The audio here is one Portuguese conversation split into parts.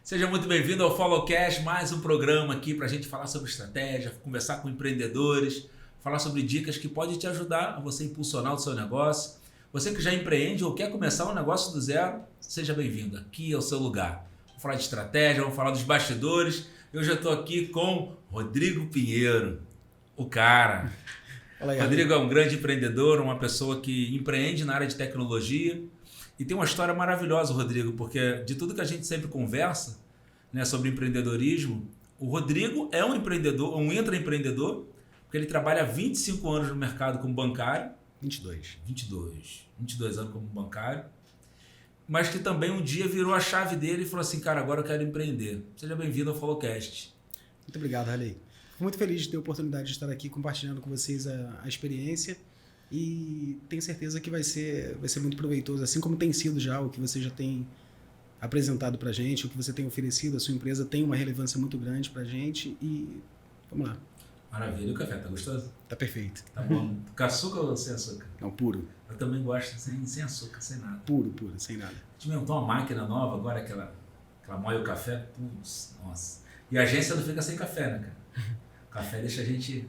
Seja muito bem-vindo ao Followcast, mais um programa aqui para a gente falar sobre estratégia, conversar com empreendedores, falar sobre dicas que podem te ajudar a você impulsionar o seu negócio. Você que já empreende ou quer começar um negócio do zero, seja bem-vindo. Aqui é o seu lugar. Vamos falar de estratégia, vamos falar dos bastidores. Eu já estou aqui com Rodrigo Pinheiro, o cara. Fala aí, Rodrigo é um grande empreendedor, uma pessoa que empreende na área de tecnologia. E tem uma história maravilhosa, Rodrigo, porque de tudo que a gente sempre conversa, né, sobre empreendedorismo, o Rodrigo é um empreendedor, um intraempreendedor, porque ele trabalha há 25 anos no mercado como bancário. 22 anos como bancário. Mas que também um dia virou a chave dele e falou assim, cara, agora eu quero empreender. Seja bem-vindo ao Followcast. Muito obrigado, Ralei. Fico muito feliz de ter a oportunidade de estar aqui compartilhando com vocês a experiência. E tenho certeza que vai ser muito proveitoso, assim como tem sido já, o que você já tem apresentado para a gente, o que você tem oferecido, a sua empresa tem uma relevância muito grande para a gente e vamos lá. Maravilha. E o café, tá gostoso? Tá perfeito. Tá bom. Com açúcar ou sem açúcar? Não, puro. Eu também gosto sem açúcar, sem nada. Puro, sem nada. A gente inventou uma máquina nova agora, aquela moe o café, putz, nossa. E a agência não fica sem café, né, cara? O café deixa a gente...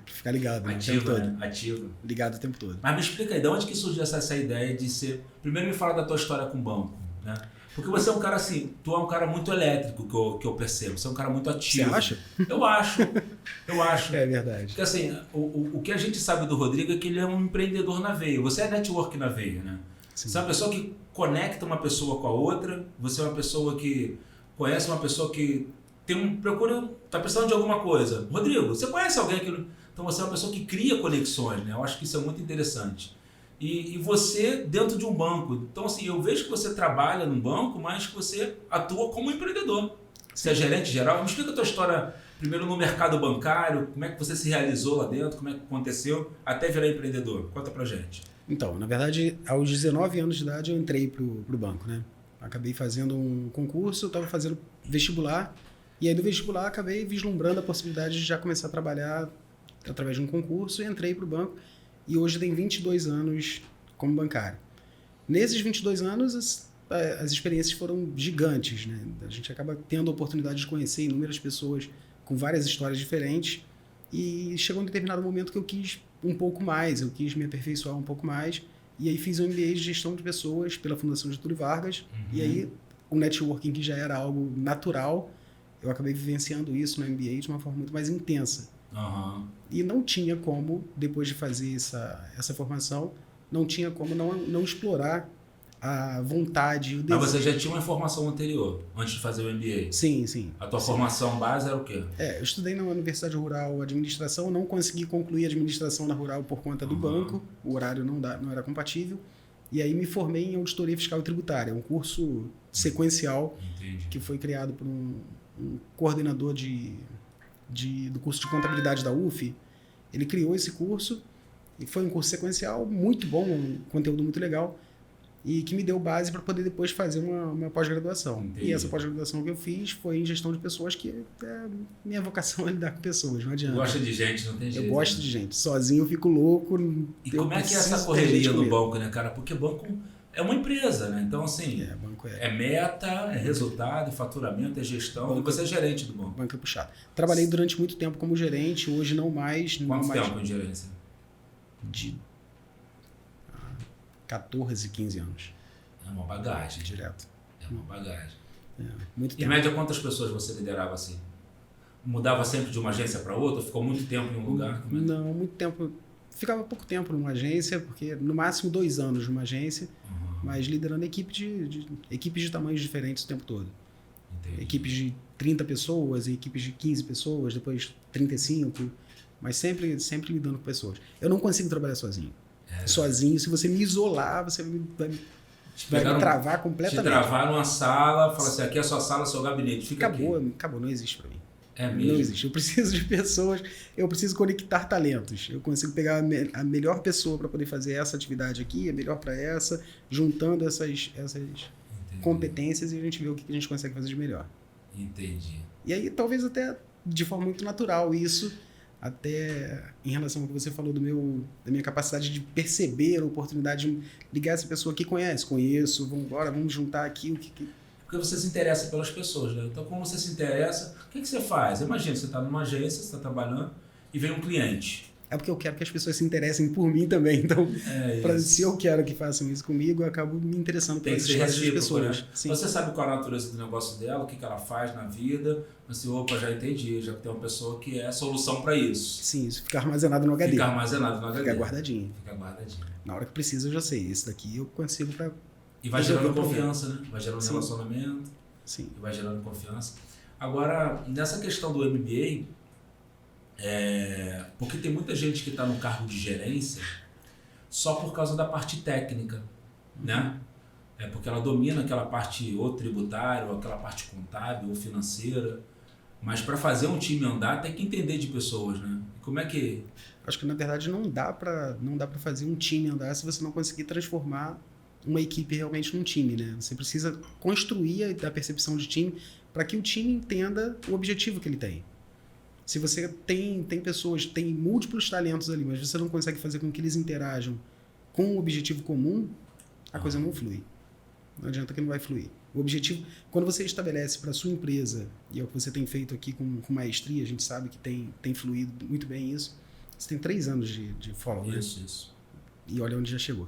ficar ligado, né? Ativo, o tempo né? todo. Ativo. Ligado o tempo todo. Mas me explica aí, de onde que surgiu essa ideia de ser... Primeiro me fala da tua história com o banco, né? Porque você é um cara assim, tu é um cara muito elétrico, que eu percebo. Você é um cara muito ativo. Você acha? Eu acho. É verdade. Porque assim, o que a gente sabe do Rodrigo é que ele é um empreendedor na veia. Você é network na veia, né? Sim. Você é uma pessoa que conecta uma pessoa com a outra. Você é uma pessoa que conhece uma pessoa que tá precisando de alguma coisa. Rodrigo, você conhece alguém que... Então você é uma pessoa que cria conexões, né? Eu acho que isso é muito interessante. E você dentro de um banco. Então assim, eu vejo que você trabalha num banco, mas que você atua como empreendedor. Você é gerente geral. Me explica a tua história primeiro no mercado bancário, como é que você se realizou lá dentro, como é que aconteceu até virar empreendedor. Conta pra gente. Então, na verdade, aos 19 anos de idade eu entrei pro banco, né? Acabei fazendo um concurso, estava fazendo vestibular, e aí do vestibular acabei vislumbrando a possibilidade de já começar a trabalhar através de um concurso e entrei pro banco, e hoje tenho 22 anos como bancário. Nesses 22 anos, as experiências foram gigantes, né? A gente acaba tendo a oportunidade de conhecer inúmeras pessoas com várias histórias diferentes, e chegou um determinado momento que eu quis um pouco mais, eu quis me aperfeiçoar um pouco mais, e aí fiz um MBA de gestão de pessoas pela Fundação Getúlio Vargas, e aí o networking, que já era algo natural, eu acabei vivenciando isso no MBA de uma forma muito mais intensa. E não tinha como, depois de fazer essa formação, não tinha como não explorar a vontade, o desejo. Mas você já tinha uma formação anterior, antes de fazer o MBA? Sim. A tua formação base era o quê? Eu estudei na Universidade Rural Administração, não consegui concluir a administração na Rural por conta do banco, o horário não era compatível, e aí me formei em Auditoria Fiscal e Tributária, um curso sequencial. Entendi. Que foi criado por um coordenador do curso de contabilidade da UF. Ele criou esse curso, e foi um curso sequencial muito bom, um conteúdo muito legal, e que me deu base para poder depois fazer uma pós-graduação. Entendi. E essa pós-graduação que eu fiz foi em gestão de pessoas, que minha vocação é lidar com pessoas, não adianta. Gosta de gente, não tem jeito. Eu gosto de gente. Sozinho eu fico louco. E como é que é essa correria no banco, né, cara? Porque banco é uma empresa, né? Então, assim, banco é meta, é resultado, é faturamento, é gestão. Banco, e você é gerente do banco. Banco é puxado. Trabalhei durante muito tempo como gerente, hoje não mais. Quanto tempo em gerência? De 14, 15 anos. É uma bagagem. Direto. É uma bagagem. Muito tempo. Em média, quantas pessoas você liderava assim? Mudava sempre de uma agência para outra? Ficou muito tempo em um lugar? Não, muito tempo. Ficava pouco tempo numa agência, porque no máximo 2 anos numa agência, mas liderando equipes de tamanhos diferentes o tempo todo. Entendi. Equipes de 30 pessoas, equipes de 15 pessoas, depois 35, mas sempre lidando com pessoas. Eu não consigo trabalhar sozinho. Sozinho, se você me isolar, você vai me travar completamente. Te travar numa sala, falar assim, aqui é a sua sala, seu gabinete, fica acabou, aqui. Acabou, não existe para mim. É mesmo? Não existe. Eu preciso de pessoas, eu preciso conectar talentos. Eu consigo pegar a melhor pessoa para poder fazer essa atividade aqui, a melhor para essa, juntando essas competências, e a gente vê o que a gente consegue fazer de melhor. Entendi. E aí, talvez até de forma muito natural, isso, até em relação ao que você falou da minha capacidade de perceber a oportunidade de ligar essa pessoa que conheço, vamos juntar aqui o que... Porque Porque você se interessa pelas pessoas, né? Então, como você se interessa, o que você faz? Imagina, você está numa agência, você está trabalhando e vem um cliente. É porque eu quero que as pessoas se interessem por mim também. Então, se eu quero que façam isso comigo, eu acabo me interessando pelas histórias das pessoas. Né? Você sabe qual é a natureza do negócio dela, o que ela faz na vida. Você, opa, já entendi, já tem uma pessoa que é a solução para isso. Sim, isso fica armazenado no HD. Fica armazenado no HD. Fica guardadinho. Fica guardadinho. Na hora que precisa, eu já sei. Esse daqui eu consigo para... E vai gerando confiança, né? Vai gerando relacionamento. Sim. E vai gerando confiança. Agora, nessa questão do MBA... porque tem muita gente que está no cargo de gerência só por causa da parte técnica, né? Porque ela domina aquela parte ou tributária, ou aquela parte contábil ou financeira, mas para fazer um time andar tem que entender de pessoas, né? Como é que... Acho que na verdade não dá para fazer um time andar se você não conseguir transformar uma equipe realmente num time, né? Você precisa construir a percepção de time para que o time entenda o objetivo que ele tem. Se você tem pessoas, tem múltiplos talentos ali, mas você não consegue fazer com que eles interajam com um objetivo comum, a coisa não flui. Não adianta que não vai fluir. O objetivo, quando você estabelece para a sua empresa, e é o que você tem feito aqui com maestria, a gente sabe que tem fluído muito bem isso. Você tem 3 anos de follow, né? Isso. E olha onde já chegou.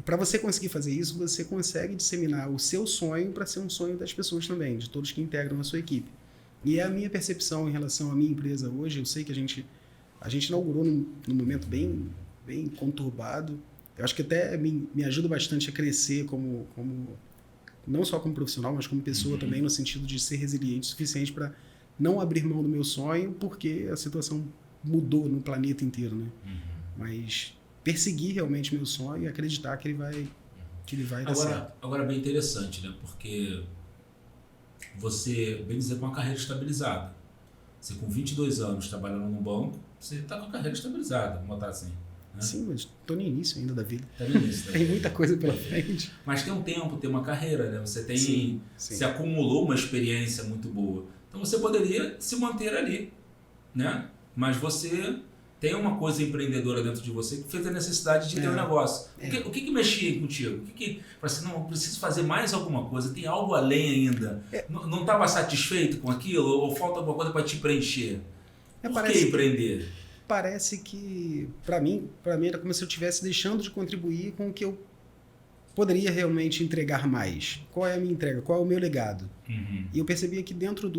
Para você conseguir fazer isso, você consegue disseminar o seu sonho para ser um sonho das pessoas também, de todos que integram a sua equipe. E é a minha percepção em relação à minha empresa hoje. Eu sei que a gente inaugurou num momento bem conturbado. Eu acho que até me ajuda bastante a crescer como não só como profissional, mas como pessoa também, no sentido de ser resiliente o suficiente para não abrir mão do meu sonho, porque a situação mudou no planeta inteiro, né? Mas perseguir realmente meu sonho e acreditar que ele vai dar certo. Agora é bem interessante, né? Porque você, bem dizer, com uma carreira estabilizada. Você com 22 anos trabalhando num banco, você está com a carreira estabilizada, vamos botar assim. Né? Sim, mas estou no início ainda da vida. Tá no início, tem muita coisa pela frente. Mas tem um tempo, tem uma carreira, né? Você tem, você acumulou uma experiência muito boa. Então você poderia se manter ali, né? Mas você tem uma coisa empreendedora dentro de você que fez a necessidade de ter um negócio. O que mexia contigo? Assim, não, eu preciso fazer mais alguma coisa, tem algo além ainda. Não estava satisfeito com aquilo? Ou falta alguma coisa para te preencher? Por que empreender? Parece que, para mim era como se eu estivesse deixando de contribuir com o que eu poderia realmente entregar mais. Qual é a minha entrega? Qual é o meu legado? E eu percebia que dentro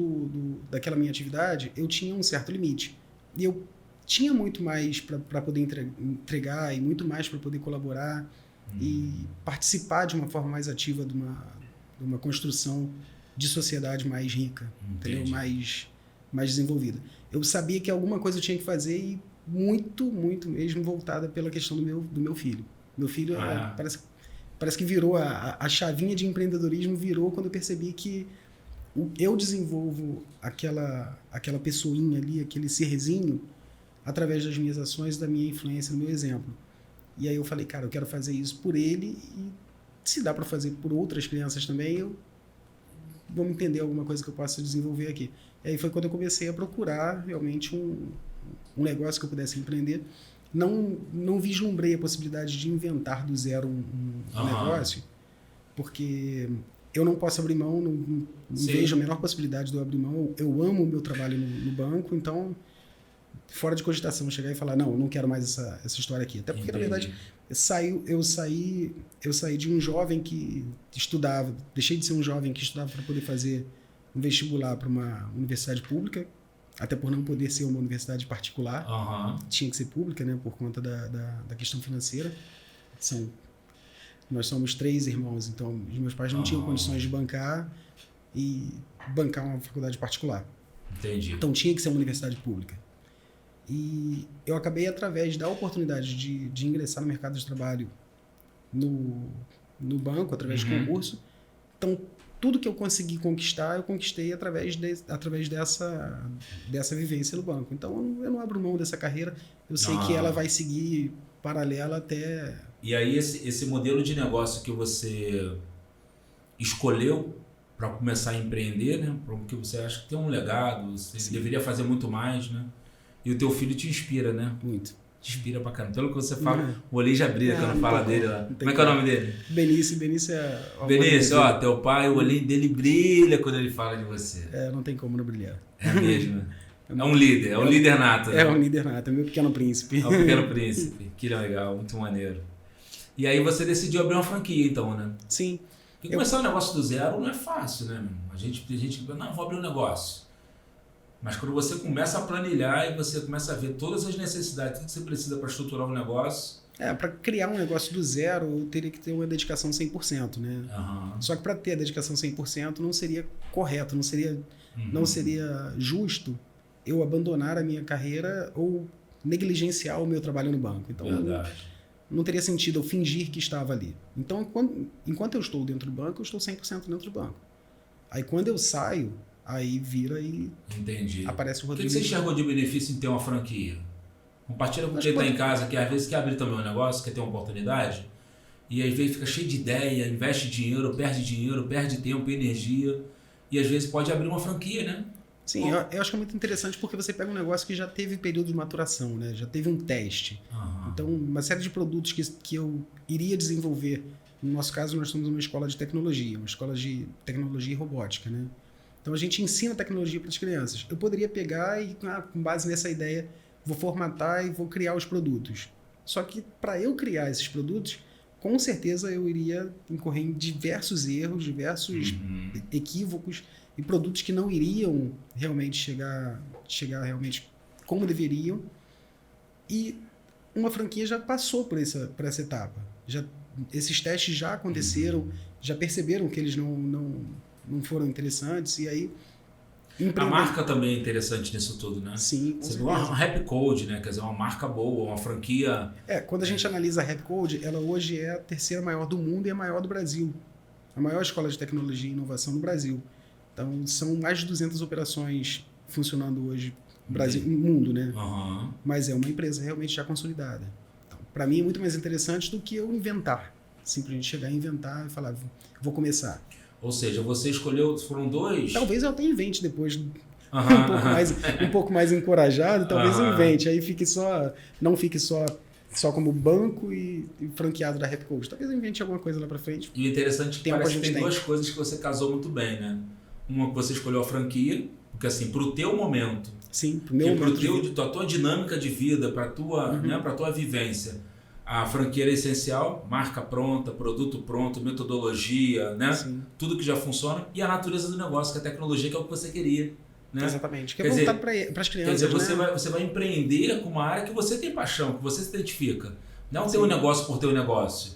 daquela minha atividade, eu tinha um certo limite. E eu tinha muito mais para poder entregar e muito mais para poder colaborar e participar de uma forma mais ativa de uma construção de sociedade mais rica, entendeu? Mais desenvolvida. Eu sabia que alguma coisa eu tinha que fazer e muito mesmo voltada pela questão do meu filho. Meu filho parece que virou a chavinha de empreendedorismo, virou quando eu percebi que eu desenvolvo aquela pessoinha ali, aquele serzinho, através das minhas ações, da minha influência, do meu exemplo. E aí eu falei, cara, eu quero fazer isso por ele e se dá para fazer por outras crianças também, vamos entender alguma coisa que eu possa desenvolver aqui. E aí foi quando eu comecei a procurar realmente um negócio que eu pudesse empreender. Não vislumbrei a possibilidade de inventar do zero um negócio, porque eu não posso abrir mão, não vejo a menor possibilidade de eu abrir mão. Eu amo o meu trabalho no banco, então fora de cogitação chegar e falar, não quero mais essa história aqui. Até porque, na verdade, eu saí de um jovem que estudava, deixei de ser um jovem que estudava para poder fazer um vestibular para uma universidade pública, até por não poder ser uma universidade particular, tinha que ser pública, né, por conta da questão financeira. Nós somos 3 irmãos, então os meus pais não tinham condições de bancar uma faculdade particular. Entendi. Então tinha que ser uma universidade pública. E eu acabei, através da oportunidade de ingressar no mercado de trabalho no banco, através de concurso. Então, tudo que eu consegui conquistar, eu conquistei através dessa vivência no banco. Então, eu não abro mão dessa carreira. Eu sei que ela vai seguir paralela até... E aí, esse modelo de negócio que você escolheu para começar a empreender, né? Porque você acha que tem um legado, você deveria fazer muito mais, né? E o teu filho te inspira, né? Muito. Te inspira pra caramba. Pelo que você fala, o olhinho já brilha quando fala dele lá. Como é que é o nome dele? Benício é... Benício, ó, teu pai, o olhinho dele brilha quando ele fala de você. Não tem como não brilhar. É mesmo. É um líder nato. Né? É um líder nato, é meu pequeno príncipe. É o pequeno príncipe. Que legal, muito maneiro. E aí você decidiu abrir uma franquia, então, né? Sim. Porque começar um negócio do zero não é fácil, né, meu? A gente não, vou abrir um negócio. Mas quando você começa a planilhar e você começa a ver todas as necessidades, tudo que você precisa para estruturar um negócio... Para criar um negócio do zero, eu teria que ter uma dedicação 100%, né? Uhum. Só que para ter a dedicação 100% não seria correto, não seria justo eu abandonar a minha carreira ou negligenciar o meu trabalho no banco. Então, não teria sentido eu fingir que estava ali. Então, enquanto eu estou dentro do banco, eu estou 100% dentro do banco. Aí, quando eu saio, aí vira e aparece o Rodrigo. O que você enxergou de benefício em ter uma franquia? Compartilha com quem está em casa, que às vezes quer abrir também um negócio, quer ter uma oportunidade, e às vezes fica cheio de ideia, investe dinheiro, perde tempo, energia, e às vezes pode abrir uma franquia, né? Sim, eu acho que é muito interessante porque você pega um negócio que já teve período de maturação, né? Já teve um teste. Uhum. Então, uma série de produtos que eu iria desenvolver. No nosso caso, nós somos uma escola de tecnologia, uma escola de tecnologia e robótica, né? Então, a gente ensina tecnologia para as crianças. Eu poderia pegar e, com base nessa ideia, vou formatar e vou criar os produtos. Só que, para eu criar esses produtos, com certeza eu iria incorrer em diversos erros, diversos equívocos, e produtos que não iriam realmente chegar realmente como deveriam. E uma franquia já passou por essa etapa. Esses testes já aconteceram, já perceberam que eles não foram interessantes, e aí... A marca também é interessante nisso tudo, né? Sim, você viu uma Rap Code, né? Quer dizer, uma marca boa, uma franquia... Quando a gente analisa a Rap Code, ela hoje é a terceira maior do mundo e a maior do Brasil. A maior escola de tecnologia e inovação do Brasil. Então, são mais de 200 operações funcionando hoje no mundo, né? Uhum. Mas é uma empresa realmente já consolidada. Então, para mim, é muito mais interessante do que eu inventar. Simplesmente chegar a inventar e falar, vou começar. Ou seja, você escolheu, foram 2... Talvez eu até invente depois, um pouco mais encorajado, talvez eu invente. Aí não fique só como banco e franqueado da Rap Code. Talvez eu invente alguma coisa lá para frente. E o interessante é que parece que tem 2 coisas que você casou muito bem, né? Uma que você escolheu a franquia, porque assim, pro teu momento. Sim, pro meu momento. Pra tua dinâmica de vida, pra tua vivência. A franquia era essencial, marca pronta, produto pronto, metodologia, né? Sim. Tudo que já funciona. E a natureza do negócio, que a tecnologia, que é o que você queria. Né? Exatamente. Que é voltado para as crianças. Quer dizer, você vai empreender com uma área que você tem paixão, que você se identifica. Não ter um negócio por ter um negócio.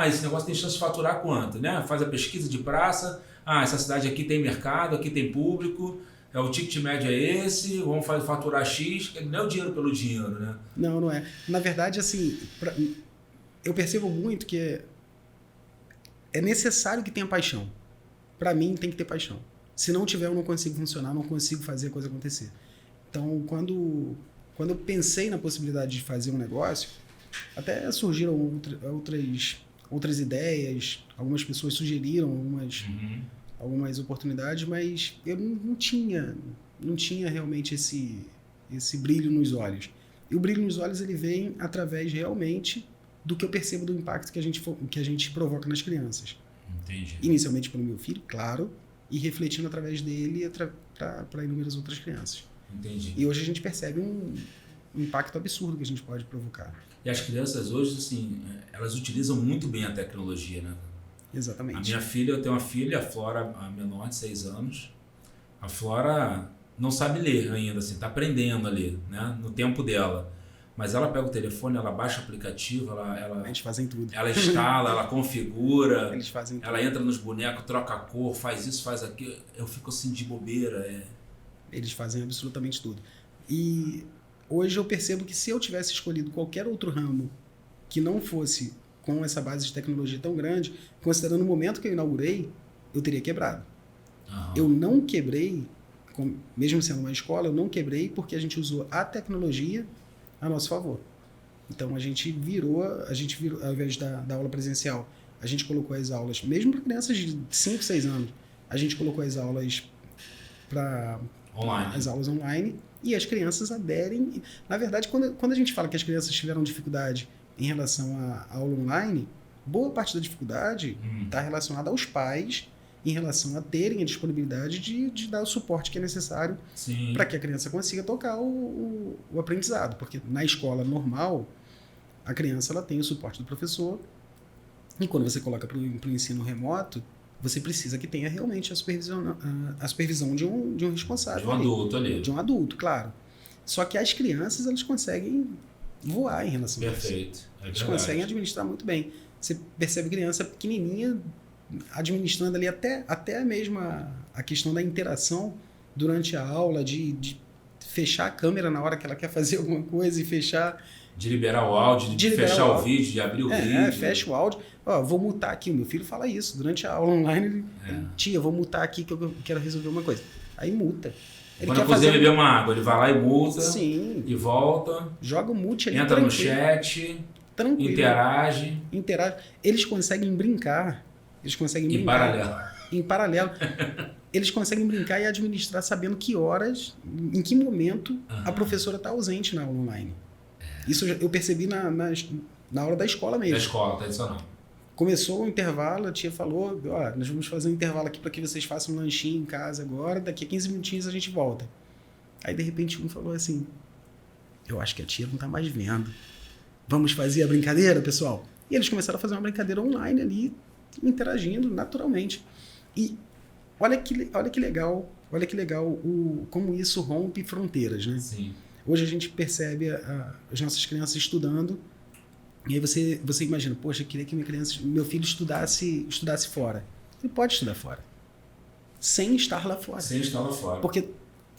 Esse negócio tem chance de faturar quanto? Né? Faz a pesquisa de praça. Essa cidade aqui tem mercado, aqui tem público. O ticket médio é esse, vamos faturar X, não é o dinheiro pelo dinheiro, né? Não é. Na verdade, assim, eu percebo muito que é necessário que tenha paixão. Para mim, tem que ter paixão. Se não tiver, eu não consigo funcionar, não consigo fazer a coisa acontecer. Então, quando eu pensei na possibilidade de fazer um negócio, até surgiram outras ideias, algumas pessoas sugeriram algumas oportunidades, mas eu não tinha realmente esse brilho nos olhos. E o brilho nos olhos ele vem através realmente do que eu percebo do impacto que a gente provoca nas crianças. Entendi. Inicialmente pelo meu filho, claro, e refletindo através dele para inúmeras outras crianças. Entendi. E hoje a gente percebe um impacto absurdo que a gente pode provocar. E as crianças hoje, assim, elas utilizam muito bem a tecnologia, né? Exatamente. A minha filha, eu tenho uma filha, a Flora, a menor de 6 anos. A Flora não sabe ler ainda, assim, tá aprendendo a ler, né? No tempo dela. Mas ela pega o telefone, ela baixa o aplicativo, eles fazem tudo. Ela instala, ela configura. Eles fazem tudo. Ela entra nos bonecos, troca a cor, faz isso, faz aquilo. Eu fico assim de bobeira. Eles fazem absolutamente tudo. E hoje eu percebo que se eu tivesse escolhido qualquer outro ramo que não fosse com essa base de tecnologia tão grande, considerando o momento que eu inaugurei, eu teria quebrado. Eu não quebrei, mesmo sendo uma escola, eu não quebrei porque a gente usou a tecnologia a nosso favor. Então a gente virou ao invés da aula presencial, a gente colocou as aulas, mesmo para crianças de 5, 6 anos, a gente colocou as aulas para Online. as aulas online, e as crianças aderem. Na verdade, quando a gente fala que as crianças tiveram dificuldade em relação à aula online, boa parte da dificuldade está relacionada aos pais em relação a terem a disponibilidade de dar o suporte que é necessário para que a criança consiga tocar o aprendizado. Porque na escola normal, a criança ela tem o suporte do professor, e quando você coloca para o ensino remoto, você precisa que tenha realmente a supervisão de um responsável. De um adulto ali. De um adulto, claro. Só que as crianças, elas conseguem voar em relação a isso. Perfeito. Eles conseguem administrar muito bem. Você percebe criança pequenininha administrando ali até mesmo a questão da interação durante a aula, de fechar a câmera na hora que ela quer fazer alguma coisa e fechar... De liberar o áudio, de fechar o vídeo, de abrir o vídeo. Fecha o áudio. Ó, vou mutar aqui. O meu filho fala isso. Durante a aula online, tia, vou mutar aqui que eu quero resolver uma coisa. Aí muta. Ele quando quiser beber uma água, ele vai lá e muta. Sim. E volta. Joga o mute ali. Entra no chat. Tranquilo. Interage. Eles conseguem brincar. Em paralelo. Eles conseguem brincar e administrar sabendo que horas, em que momento a professora está ausente na aula online. Isso eu percebi na aula da escola mesmo. Da escola, tradicional. Começou o intervalo, a tia falou, ó, nós vamos fazer um intervalo aqui para que vocês façam um lanchinho em casa agora, daqui a 15 minutinhos a gente volta. Aí, de repente, um falou assim, eu acho que a tia não tá mais vendo. Vamos fazer a brincadeira, pessoal? E eles começaram a fazer uma brincadeira online ali, interagindo naturalmente. E olha que legal como isso rompe fronteiras, né? Sim. Hoje a gente percebe as nossas crianças estudando, e aí você imagina, poxa, eu queria que meu filho estudasse fora. Ele pode estudar fora, sem estar lá fora. Sem estar lá fora. Porque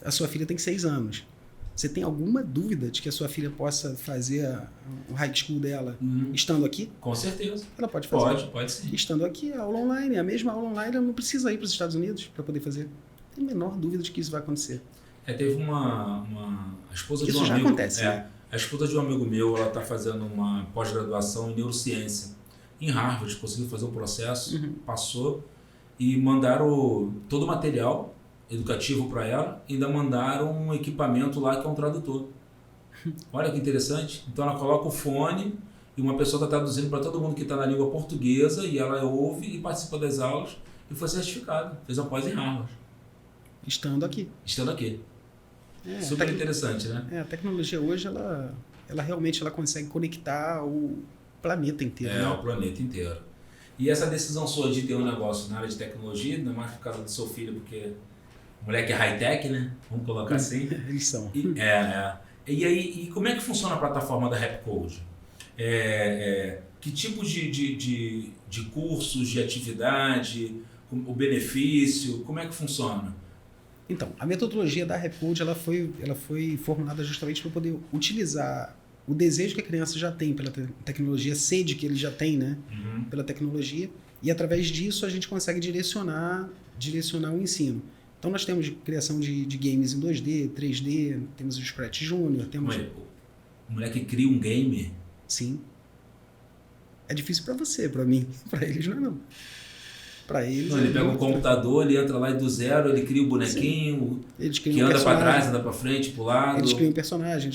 a sua filha tem 6 anos. Você tem alguma dúvida de que a sua filha possa fazer o high school dela estando aqui? Com certeza. Ela pode fazer. Pode sim. Estando aqui, a aula online, a mesma aula online, ela não precisa ir para os Estados Unidos para poder fazer. Não tem a menor dúvida de que isso vai acontecer. Teve a esposa de um amigo... Isso já acontece, né? A esposa de um amigo meu, ela está fazendo uma pós-graduação em neurociência. Em Harvard, conseguiu fazer o processo, passou, e mandaram todo o material educativo para ela, e ainda mandaram um equipamento lá que é um tradutor. Olha que interessante. Então ela coloca o fone, e uma pessoa está traduzindo para todo mundo que está na língua portuguesa, e ela ouve e participa das aulas, e foi certificada. Fez a pós em Harvard. Estando aqui. Super interessante, né? A tecnologia hoje, ela realmente consegue conectar o planeta inteiro. Né? O planeta inteiro. E essa decisão sua de ter um negócio na área de tecnologia, ainda mais por causa do seu filho, porque o moleque é high-tech, né? Vamos colocar assim. Eles são. E aí, como é que funciona a plataforma da Rapcode? Que tipo de cursos, de atividade, o benefício, como é que funciona? Então, a metodologia da Rapcode ela foi formulada justamente para poder utilizar o desejo que a criança já tem pela tecnologia, a sede que ele já tem, né, pela tecnologia, e através disso a gente consegue direcionar o ensino. Então nós temos criação de games em 2D, 3D, temos o Scratch Junior, temos... O moleque cria um game? Sim. É difícil para você, para mim, para eles não. Para eles. Ele pega um computador, ele entra lá e do zero, ele cria o bonequinho que anda para trás, anda para frente, para o lado. Eles criam um personagem,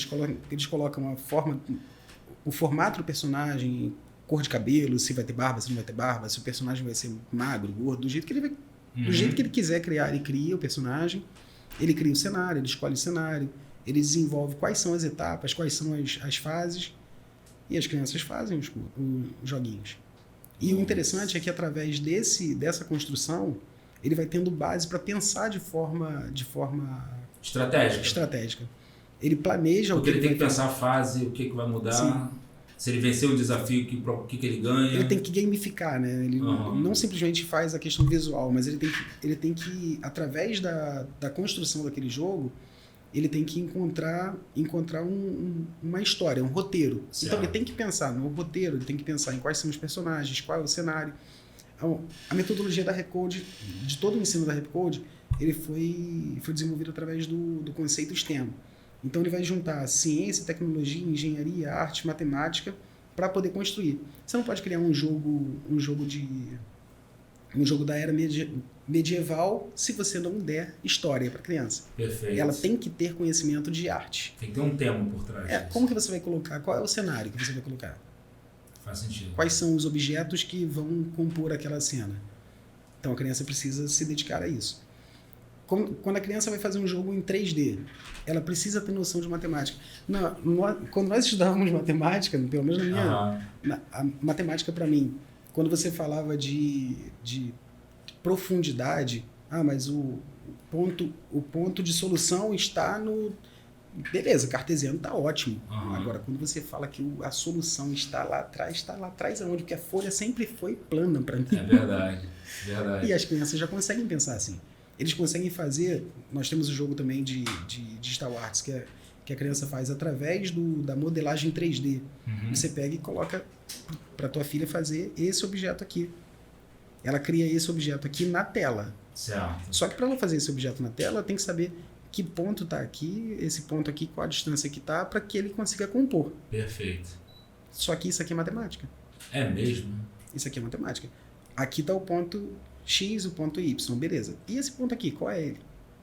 eles colocam uma forma, o formato do personagem, cor de cabelo, se vai ter barba, se não vai ter barba, se o personagem vai ser magro, gordo, do jeito que ele quiser criar, ele cria o personagem, ele cria o cenário, ele escolhe o cenário, ele desenvolve quais são as etapas, quais são as fases, e as crianças fazem os joguinhos. E o interessante é que através dessa construção, ele vai tendo base para pensar de forma estratégica. Ele planeja porque ele tem que pensar a fase, o que vai mudar. Sim. Se ele vencer um desafio, o que ele ganha. Ele tem que gamificar, né? Ele não simplesmente faz a questão visual, mas ele tem que através da construção daquele jogo, ele tem que encontrar uma história, um roteiro. Certo. Então ele tem que pensar no roteiro, ele tem que pensar em quais são os personagens, qual é o cenário. A metodologia da Rapcode, de todo o ensino da Rapcode, ele foi desenvolvido através do conceito STEM. Então ele vai juntar ciência, tecnologia, engenharia, arte, matemática para poder construir. Você não pode criar um jogo um jogo da era medieval, se você não der história para criança. Perfeito. Ela tem que ter conhecimento de arte. Tem que ter um tema por trás disso. Como que você vai colocar? Qual é o cenário que você vai colocar? Faz sentido. Quais são os objetos que vão compor aquela cena? Então a criança precisa se dedicar a isso. Quando a criança vai fazer um jogo em 3D, ela precisa ter noção de matemática. Quando nós estudávamos matemática, pelo menos a matemática para mim, quando você falava de profundidade, mas o ponto de solução está no... Beleza, cartesiano está ótimo. Agora, quando você fala que a solução está lá atrás aonde? Porque a folha sempre foi plana para mim. É verdade. E as crianças já conseguem pensar assim. Eles conseguem fazer... Nós temos o jogo também de Star Wars, que a criança faz através da modelagem 3D. Você pega e coloca para tua filha fazer esse objeto aqui. Ela cria esse objeto aqui na tela. Certo. Só que para ela fazer esse objeto na tela, ela tem que saber que ponto está aqui, esse ponto aqui, qual a distância que está, para que ele consiga compor. Perfeito. Só que isso aqui é matemática. É mesmo? Isso aqui é matemática. Aqui está o ponto X, o ponto Y, beleza. E esse ponto aqui, qual é ele?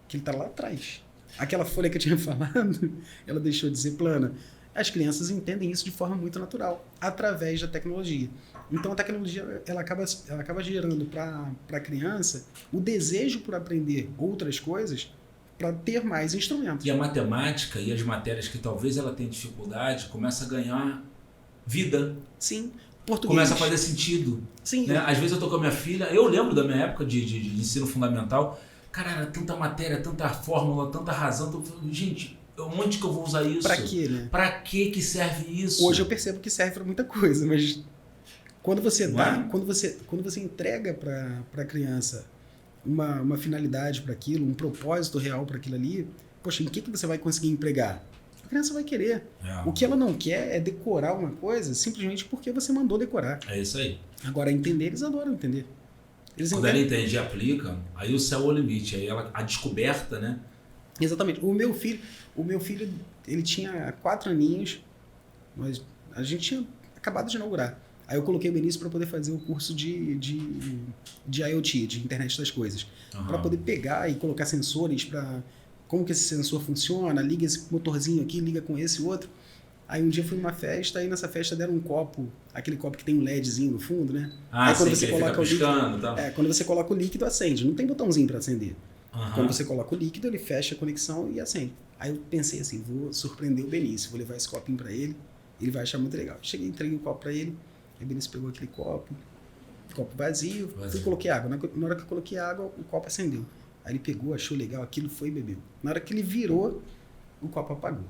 Que ele está lá atrás. Aquela folha que eu tinha falado, ela deixou de ser plana. As crianças entendem isso de forma muito natural, através da tecnologia. Então a tecnologia ela acaba gerando para a criança o desejo por aprender outras coisas para ter mais instrumentos. E a matemática e as matérias que talvez ela tenha dificuldade começa a ganhar vida. Sim. Português. Começa a fazer sentido. Sim. Né? Às vezes eu tô com a minha filha, eu lembro da minha época de ensino fundamental, cara, era tanta matéria, tanta fórmula, tanta razão. Gente, onde que eu vou usar isso? Pra quê, né? Pra que serve isso? Hoje eu percebo que serve pra muita coisa, mas quando você quando você entrega pra criança uma finalidade para aquilo, um propósito real para aquilo ali, poxa, em que você vai conseguir empregar? A criança vai querer. O que ela não quer é decorar uma coisa simplesmente porque você mandou decorar. É isso aí. Agora, entender, eles adoram entender. Quando ela entende e aplica, aí o céu é o limite, aí a descoberta, né? Exatamente. O meu filho, ele tinha 4 aninhos, mas a gente tinha acabado de inaugurar. Aí eu coloquei o Benício para poder fazer o curso de IoT, de Internet das Coisas. Para poder pegar e colocar sensores para como que esse sensor funciona, liga esse motorzinho aqui, liga com esse outro. Aí um dia fui numa festa, aí nessa festa deram um copo, aquele copo que tem um LEDzinho no fundo, né? Aí quando você coloca o líquido, quando você coloca o líquido, acende. Não tem botãozinho para acender. Quando você coloca o líquido, ele fecha a conexão e acende. Aí eu pensei assim, vou surpreender o Benício, vou levar esse copinho para ele vai achar muito legal. Cheguei, entreguei o copo para ele, aí o Benício pegou aquele copo vazio, fui coloquei água. Na hora que eu coloquei água, o copo acendeu. Aí ele pegou, achou legal aquilo, foi e bebeu. Na hora que ele virou, o copo apagou.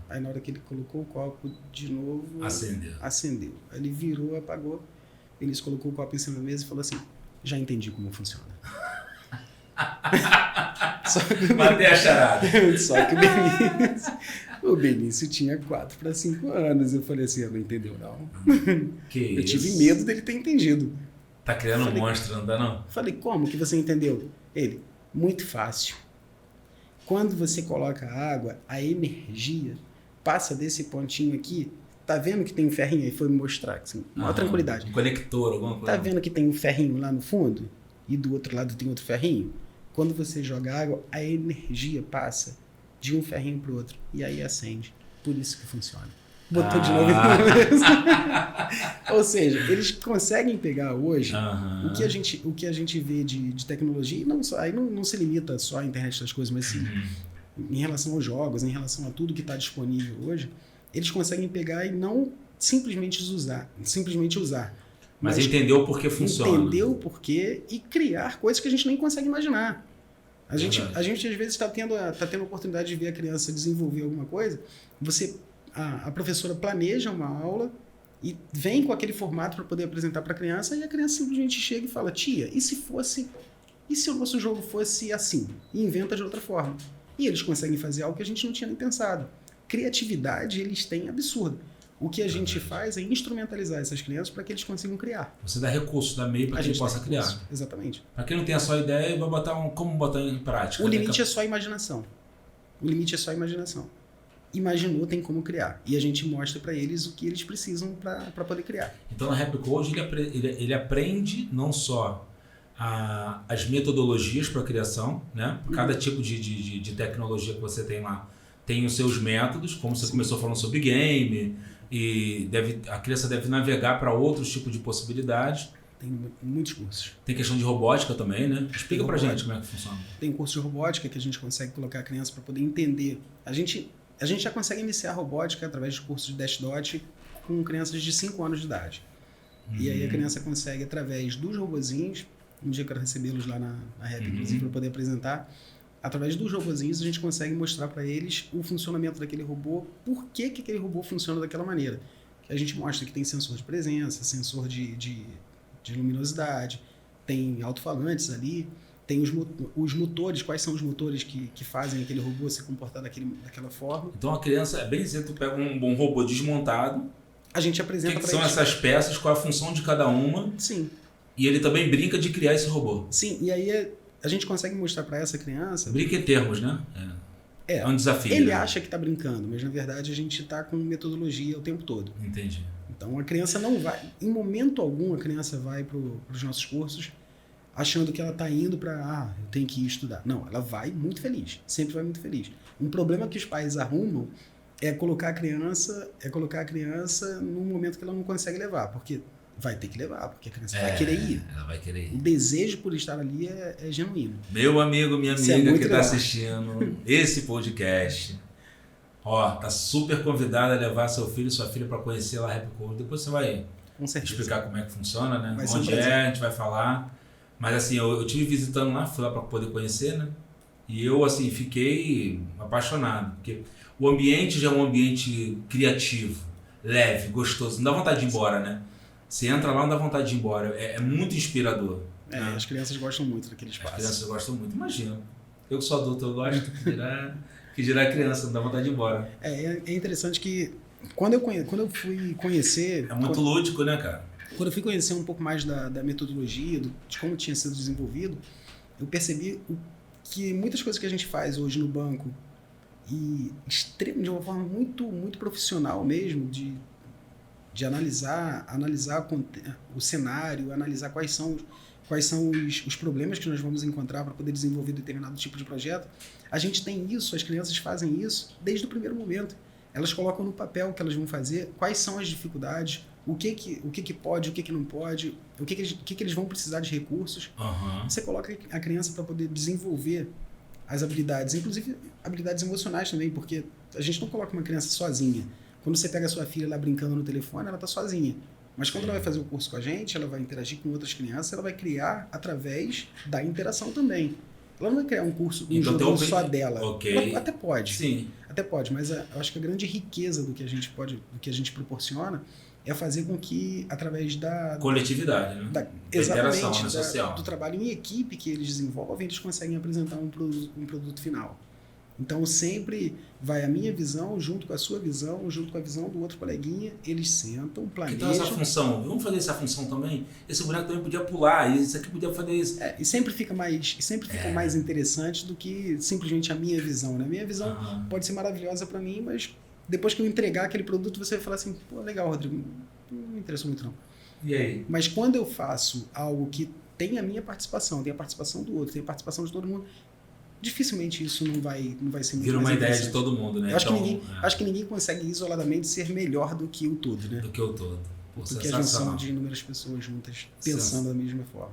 Aí na hora que ele colocou o copo de novo, acendeu. Aí ele virou, apagou. O Benício colocou o copo em cima da mesa e falou assim, já entendi como funciona. Matei a charada. Só que o Benício tinha 4 para 5 anos. Eu falei assim, não entendeu não. Eu tive medo dele ter entendido. Tá criando um monstro, não dá não? Falei, como que você entendeu? Ele, muito fácil. Quando você coloca água, a energia passa desse pontinho aqui. Tá vendo que tem um ferrinho aí? Foi me mostrar, assim, maior tranquilidade. Um conector, alguma coisa. Tá vendo que tem um ferrinho lá no fundo? E do outro lado tem outro ferrinho? Quando você joga água, a energia passa de um ferrinho para o outro. E aí acende. Por isso que funciona. Botou de novo em Ou seja, eles conseguem pegar hoje o que a gente vê de tecnologia. E não só, aí não se limita só à internet das coisas, mas sim em relação aos jogos, em relação a tudo que está disponível hoje. Eles conseguem pegar e não simplesmente usar. Mas entender o porquê funciona. Entender o porquê e criar coisas que a gente nem consegue imaginar. A gente às vezes está tendo a oportunidade de ver a criança desenvolver alguma coisa. A professora planeja uma aula e vem com aquele formato para poder apresentar para a criança e a criança simplesmente chega e fala, tia, e se o nosso jogo fosse assim? E inventa de outra forma. E eles conseguem fazer algo que a gente não tinha nem pensado. Criatividade eles têm absurda. O que a gente faz é instrumentalizar essas crianças para que eles consigam criar. Você dá recurso, dá meio para que ele possa criar. Exatamente. Para quem não tem a só ideia, vai botar como botar em prática. O limite é só a imaginação. Imaginou, tem como criar. E a gente mostra para eles o que eles precisam para poder criar. Então, na réplica hoje, ele aprende não só as metodologias para a criação, né? Cada tipo de tecnologia que você tem lá tem os seus métodos, como você começou falando sobre game, e a criança deve navegar para outros tipos de possibilidades. Tem muitos cursos. Tem questão de robótica também, né? Explica pra gente como é que funciona. Tem curso de robótica que a gente consegue colocar a criança para poder entender. A gente já consegue iniciar a robótica através de cursos de Dash Dot com crianças de 5 anos de idade. E aí a criança consegue, através dos robozinhos, um dia eu quero recebê-los lá na Rap, inclusive, para poder apresentar. Através dos robozinhos, a gente consegue mostrar para eles o funcionamento daquele robô, por que aquele robô funciona daquela maneira. Que a gente mostra que tem sensor de presença, sensor de luminosidade, tem alto-falantes ali, tem os motores, quais são os motores que fazem aquele robô se comportar daquela forma. Então a criança, é bem dizer, tu pega um bom robô desmontado, a gente apresenta para eles. O que são essas peças, qual é a função de cada uma. Sim. E ele também brinca de criar esse robô. Sim, e aí a gente consegue mostrar para essa criança... Brinca em termos, né? É um desafio. Ele né? acha que está brincando, mas na verdade a gente está com metodologia o tempo todo. Entendi. Então a criança não vai... Em momento algum a criança vai para os nossos cursos achando que ela está indo para... eu tenho que ir estudar. Não, ela vai muito feliz. Sempre vai muito feliz. Um problema que os pais arrumam é colocar a criança num momento que ela não consegue levar. Porque... vai ter que levar, porque a criança vai querer ir. Ela vai querer ir. O desejo por estar ali é genuíno. Meu amigo, minha Isso amiga que legal. está assistindo esse podcast, tá super convidada a levar seu filho e sua filha para conhecer lá a Rap Code. Depois você vai explicar como é que funciona, né? Onde a gente vai falar. Mas assim, eu estive visitando lá, fui lá para poder conhecer, né? E eu assim, fiquei apaixonado, porque o ambiente já é um ambiente criativo, leve, gostoso. Não dá vontade de ir embora, né? Você entra lá, não dá vontade de ir embora. É muito inspirador. Né? As crianças gostam muito daquele espaço. As crianças gostam muito, imagina. Eu que sou adulto, eu gosto. Que dirá a criança, não dá vontade de ir embora. É interessante que quando eu fui conhecer... É muito lúdico, né, cara? Quando eu fui conhecer um pouco mais da metodologia, de como tinha sido desenvolvido, eu percebi que muitas coisas que a gente faz hoje no banco, e de uma forma muito, muito profissional mesmo, de analisar o cenário, analisar quais são os problemas que nós vamos encontrar para poder desenvolver determinado tipo de projeto. A gente tem isso, as crianças fazem isso desde o primeiro momento. Elas colocam no papel o que elas vão fazer, quais são as dificuldades, o que pode, o que não pode, o que eles vão precisar de recursos. Uhum. Você coloca a criança para poder desenvolver as habilidades, inclusive habilidades emocionais também, porque a gente não coloca uma criança sozinha. Quando você pega a sua filha lá brincando no telefone, ela está sozinha. Mas quando ela vai fazer o curso com a gente, ela vai interagir com outras crianças, ela vai criar através da interação também. Ela não vai criar um curso, jogo só dela. Okay. Ela até pode. Sim. Até pode, mas eu acho que a grande riqueza do que a gente proporciona é fazer com que, através da... coletividade, né? Exatamente, social. Do trabalho em equipe que eles desenvolvem, eles conseguem apresentar um produto final. Então, sempre vai a minha visão junto com a sua visão, junto com a visão do outro coleguinha, eles sentam, planejam... Então, essa função, vamos fazer essa função também? Esse boneco também podia pular, isso aqui podia fazer isso. E sempre fica mais interessante do que simplesmente a minha visão, né? A minha visão pode ser maravilhosa para mim, mas depois que eu entregar aquele produto, você vai falar assim, pô, legal, Rodrigo, não me interessou muito não. E aí? Mas quando eu faço algo que tem a minha participação, tem a participação do outro, tem a participação de todo mundo, dificilmente isso não vai ser muito. Vira uma ideia de todo mundo, né? Eu acho que ninguém consegue isoladamente ser melhor do que o todo, né? Do que o todo. Porque a junção de inúmeras pessoas juntas pensando da mesma forma.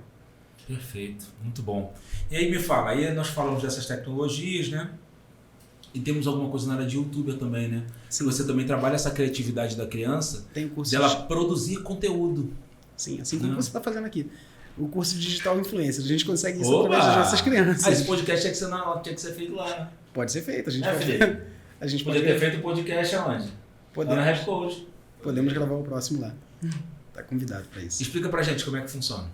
Perfeito, muito bom. E aí me fala, aí nós falamos dessas tecnologias, né? E temos alguma coisa na área de youtuber também, né? Sim. Você também trabalha essa criatividade da criança, tem curso dela produzir conteúdo. Sim, assim como você está fazendo aqui. O curso de Digital Influencer. A gente consegue isso através das nossas crianças. Esse podcast tinha que ser feito lá. Pode ser feito. A gente podia ter feito o podcast aonde? Lá na Rap Code. Podemos gravar o próximo lá. Tá convidado para isso. Explica pra gente como é que funciona.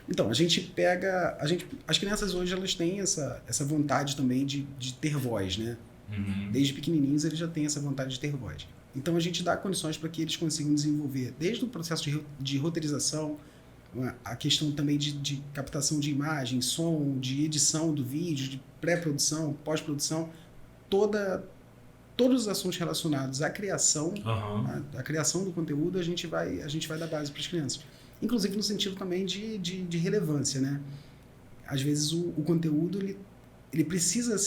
Então, a gente pega... as crianças hoje, elas têm essa vontade também de ter voz, né? Uhum. Desde pequenininhos, eles já têm essa vontade de ter voz. Então, a gente dá condições para que eles consigam desenvolver, desde o processo de roteirização, a questão também de captação de imagem, som, de edição do vídeo, de pré-produção, pós-produção, todos os assuntos relacionados à criação, a criação do conteúdo, a gente vai dar base para as crianças. Inclusive no sentido também de relevância, né? às vezes o conteúdo ele precisa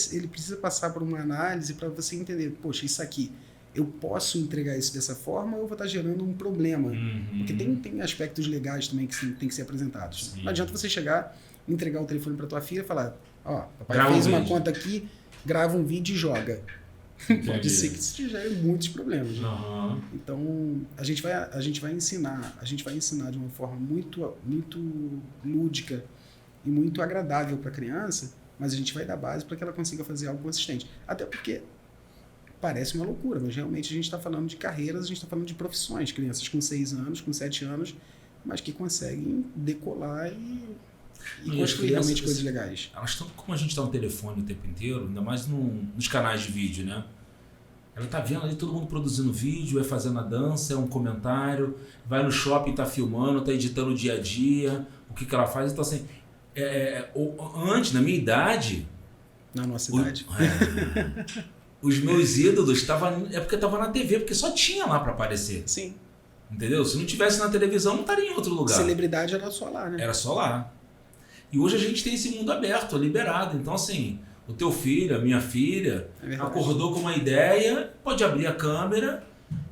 passar por uma análise para você entender, poxa, isso aqui, eu posso entregar isso dessa forma ou eu vou estar gerando um problema? Porque tem aspectos legais também que tem que ser apresentados. Sim. Não adianta você chegar, entregar o telefone para tua filha e falar, papai fez uma conta aqui, grava um vídeo e joga. Pode ser que isso gere muitos problemas. Né? Então, a gente vai ensinar de uma forma muito, muito lúdica e muito agradável para a criança, mas a gente vai dar base para que ela consiga fazer algo consistente. Até porque parece uma loucura, mas realmente a gente está falando de carreiras, a gente está falando de profissões, crianças com 6 anos, com 7 anos, mas que conseguem decolar e construir realmente coisas legais. Elas estão, como a gente está no telefone o tempo inteiro, ainda mais nos canais de vídeo, né? Ela está vendo ali todo mundo produzindo vídeo, vai fazendo a dança, é um comentário, vai no shopping, está filmando, está editando o dia a dia, o que ela faz. Então, assim, antes, na minha idade... Na nossa idade. Os meus ídolos é porque estavam na TV, porque só tinha lá para aparecer. Sim. Entendeu? Se não tivesse na televisão, não estaria em outro lugar. Celebridade era só lá, né? Era só lá. E hoje a gente tem esse mundo aberto, liberado. Então, assim, o teu filho, a minha filha, acordou com uma ideia, pode abrir a câmera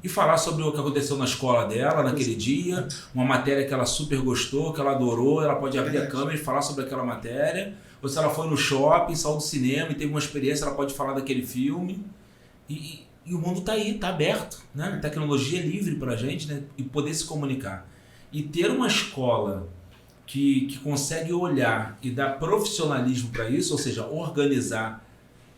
e falar sobre o que aconteceu na escola dela naquele dia, uma matéria que ela super gostou, que ela adorou, ela pode abrir a câmera e falar sobre aquela matéria. Ou se ela foi no shopping, saiu do cinema e teve uma experiência, ela pode falar daquele filme. E o mundo está aí, está aberto. Né? A tecnologia é livre para a gente, né? E poder se comunicar. E ter uma escola que consegue olhar e dar profissionalismo para isso, ou seja, organizar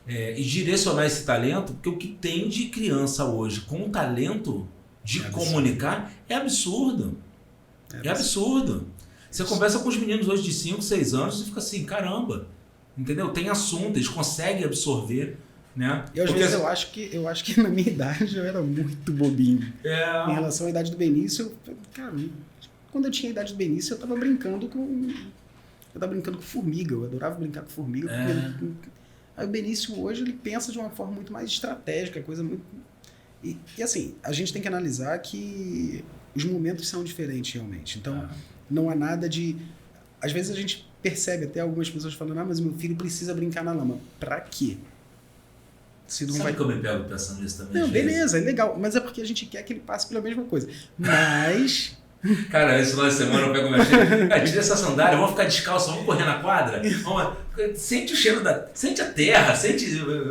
e direcionar esse talento, porque o que tem de criança hoje com talento de comunicar é absurdo. É absurdo. Você conversa com os meninos hoje de 5, 6 anos e fica assim, caramba, entendeu? Tem assunto, eles conseguem absorver, né? E às vezes eu acho que na minha idade eu era muito bobinho. Em relação à idade do Benício, cara, quando eu tinha a idade do Benício, eu tava brincando com formiga, eu adorava brincar com formiga. Aí o Benício hoje, ele pensa de uma forma muito mais estratégica, coisa muito... E assim, a gente tem que analisar que os momentos são diferentes realmente, então... Não há nada de... Às vezes a gente percebe até algumas pessoas falando, mas meu filho precisa brincar na lama. Pra quê? Se não Sabe que eu me pego pensando nisso também? Não, beleza, é legal. Mas é porque a gente quer que ele passe pela mesma coisa. Mas... Cara, esse final de semana eu pego minha filha. Tira essa sandália, vamos ficar descalço, vamos correr na quadra. Sente o cheiro Sente a terra,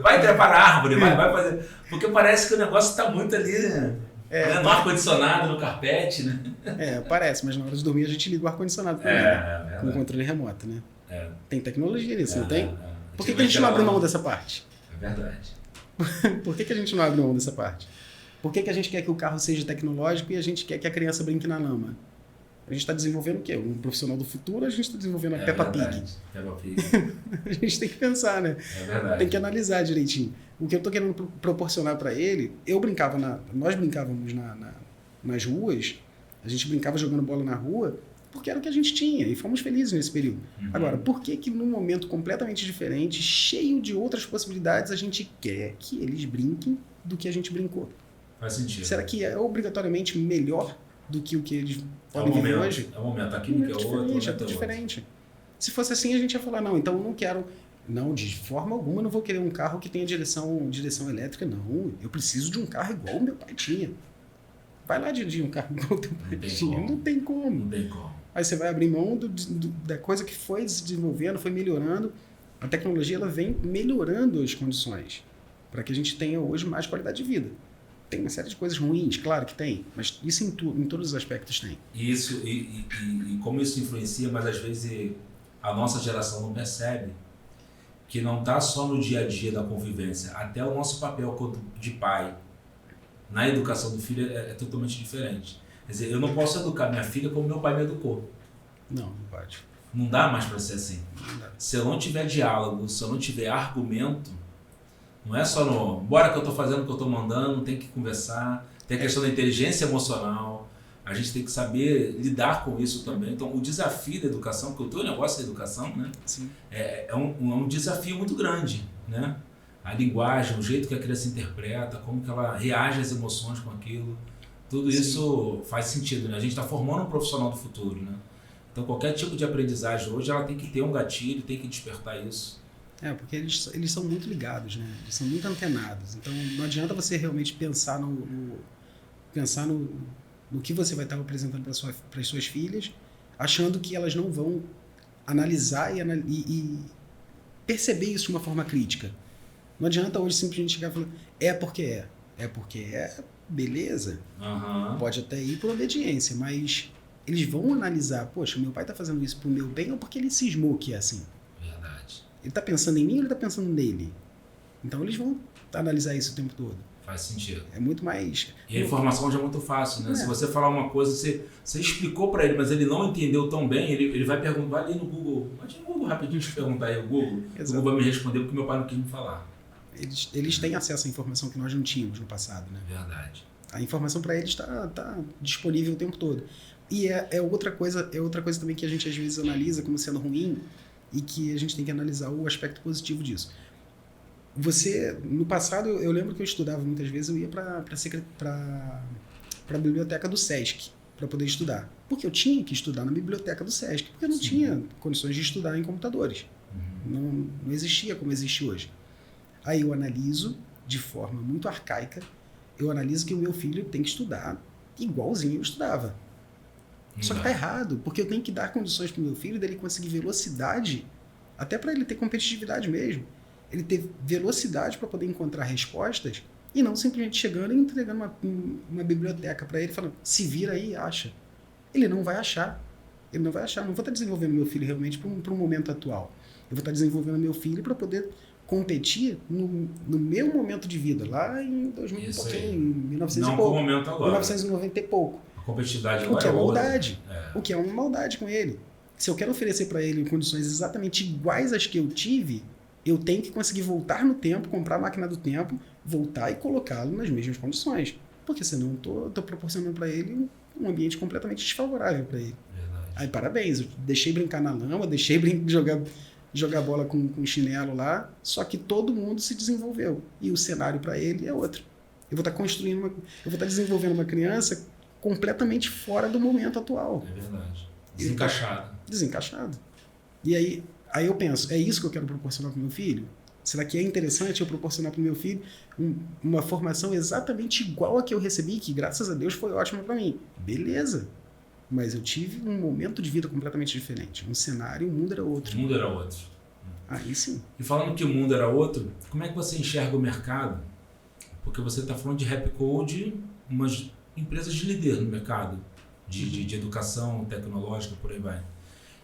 vai trepar na árvore, vai fazer... Porque parece que o negócio está muito ali, né? No ar-condicionado, no carpete, né? Parece, mas na hora de dormir a gente liga o ar-condicionado também, com o controle remoto, né? Tem tecnologia nisso, não tem? Por que a gente não abre mão dessa parte? É verdade. Por que a gente não abre mão dessa parte? Por que a gente quer que o carro seja tecnológico e a gente quer que a criança brinque na lama? A gente está desenvolvendo o quê? Um profissional do futuro, a gente está desenvolvendo a Peppa Pig. A gente tem que pensar, né? É verdade. Tem que analisar direitinho. O que eu estou querendo proporcionar para ele, nós brincávamos nas ruas, a gente brincava jogando bola na rua, porque era o que a gente tinha, e fomos felizes nesse período. Agora, por que num momento completamente diferente, cheio de outras possibilidades, a gente quer que eles brinquem do que a gente brincou? Faz sentido. Será que é obrigatoriamente melhor do que o que eles podem viver hoje? É o momento, a química é outro. É tudo diferente. Se fosse assim, a gente ia falar, não, então eu não quero... Não, de forma alguma eu não vou querer um carro que tenha direção elétrica, não. Eu preciso de um carro igual o meu pai tinha. Vai lá dirigir um carro igual o teu pai tinha. Não tem como. Aí você vai abrir mão da coisa que foi se desenvolvendo, foi melhorando. A tecnologia ela vem melhorando as condições para que a gente tenha hoje mais qualidade de vida. Tem uma série de coisas ruins, claro que tem, mas isso em todos os aspectos tem. Isso, e como isso influencia, mas às vezes a nossa geração não percebe que não está só no dia a dia da convivência, até o nosso papel de pai na educação do filho é totalmente diferente. Quer dizer, eu não posso educar minha filha como meu pai me educou. Não pode. Não dá mais para ser assim. Se eu não tiver diálogo, se eu não tiver argumento, não é só bora que eu estou fazendo o que eu estou mandando, tem que conversar, tem a questão da inteligência emocional, a gente tem que saber lidar com isso também. Então, o desafio da educação, porque o teu negócio é a educação, né? Sim. É um desafio muito grande, né? A linguagem, o jeito que a criança interpreta, como que ela reage às emoções com aquilo, tudo isso faz sentido, né? A gente está formando um profissional do futuro, né? Então qualquer tipo de aprendizagem hoje ela tem que ter um gatilho, tem que despertar isso. Porque eles são muito ligados, né? Eles são muito antenados. Então não adianta você realmente pensar no que você vai estar apresentando para as suas filhas, achando que elas não vão analisar e perceber isso de uma forma crítica. Não adianta hoje simplesmente chegar e falar, porque é. É porque é, beleza. Pode até ir por obediência, mas eles vão analisar, poxa, meu pai está fazendo isso pro meu bem ou porque ele cismou que é assim? Verdade. Ele está pensando em mim ou ele está pensando nele? Então eles vão analisar isso o tempo todo. Faz sentido. É muito mais... E a informação já é muito fácil, né? Se você falar uma coisa, você explicou para ele, mas ele não entendeu tão bem, ele vai perguntar, vai ali no Google, bate no Google rapidinho, deixa eu perguntar aí o Google vai me responder porque meu pai não quis me falar. Eles têm acesso à informação que nós não tínhamos no passado, né? Verdade. A informação para eles está disponível o tempo todo. E é outra coisa também que a gente às vezes analisa como sendo ruim e que a gente tem que analisar o aspecto positivo disso. No passado, eu lembro que eu estudava muitas vezes, eu ia para a biblioteca do SESC para poder estudar. Porque eu tinha que estudar na biblioteca do SESC, porque eu não tinha condições de estudar em computadores. Não existia como existe hoje. Aí eu analiso de forma muito arcaica, eu analiso que o meu filho tem que estudar igualzinho eu estudava. Só que tá errado, porque eu tenho que dar condições para o meu filho dele conseguir velocidade, até para ele ter competitividade mesmo. Ele ter velocidade para poder encontrar respostas e não simplesmente chegando e entregando uma biblioteca para ele falando, se vira aí e acha. Ele não vai achar. Ele não vai achar. Eu não vou estar desenvolvendo meu filho realmente para um momento atual. Eu vou estar desenvolvendo meu filho para poder competir no meu momento de vida, lá em 2000 e pouquinho, em 1900 e pouco. Não, momento agora. 1990 e pouco. A competitividade agora o que é maldade. É. O que é uma maldade com ele. Se eu quero oferecer para ele condições exatamente iguais às que eu tive, eu tenho que conseguir voltar no tempo, comprar a máquina do tempo, voltar e colocá-lo nas mesmas condições. Porque senão eu estou proporcionando para ele um ambiente completamente desfavorável para ele. Verdade. Aí parabéns, eu deixei brincar na lama, deixei jogar bola com chinelo lá, só que todo mundo se desenvolveu. E o cenário para ele é outro. Eu vou estar desenvolvendo uma criança completamente fora do momento atual. É verdade. Desencaixado. E aí eu penso, é isso que eu quero proporcionar para o meu filho? Será que é interessante eu proporcionar para o meu filho uma formação exatamente igual a que eu recebi, que graças a Deus foi ótima para mim? Beleza. Mas eu tive um momento de vida completamente diferente. Um cenário, o mundo era outro. O mundo era outro. Aí sim. E falando que o mundo era outro, como é que você enxerga o mercado? Porque você está falando de Rap Code, umas empresas de líder no mercado, de educação tecnológica, por aí vai.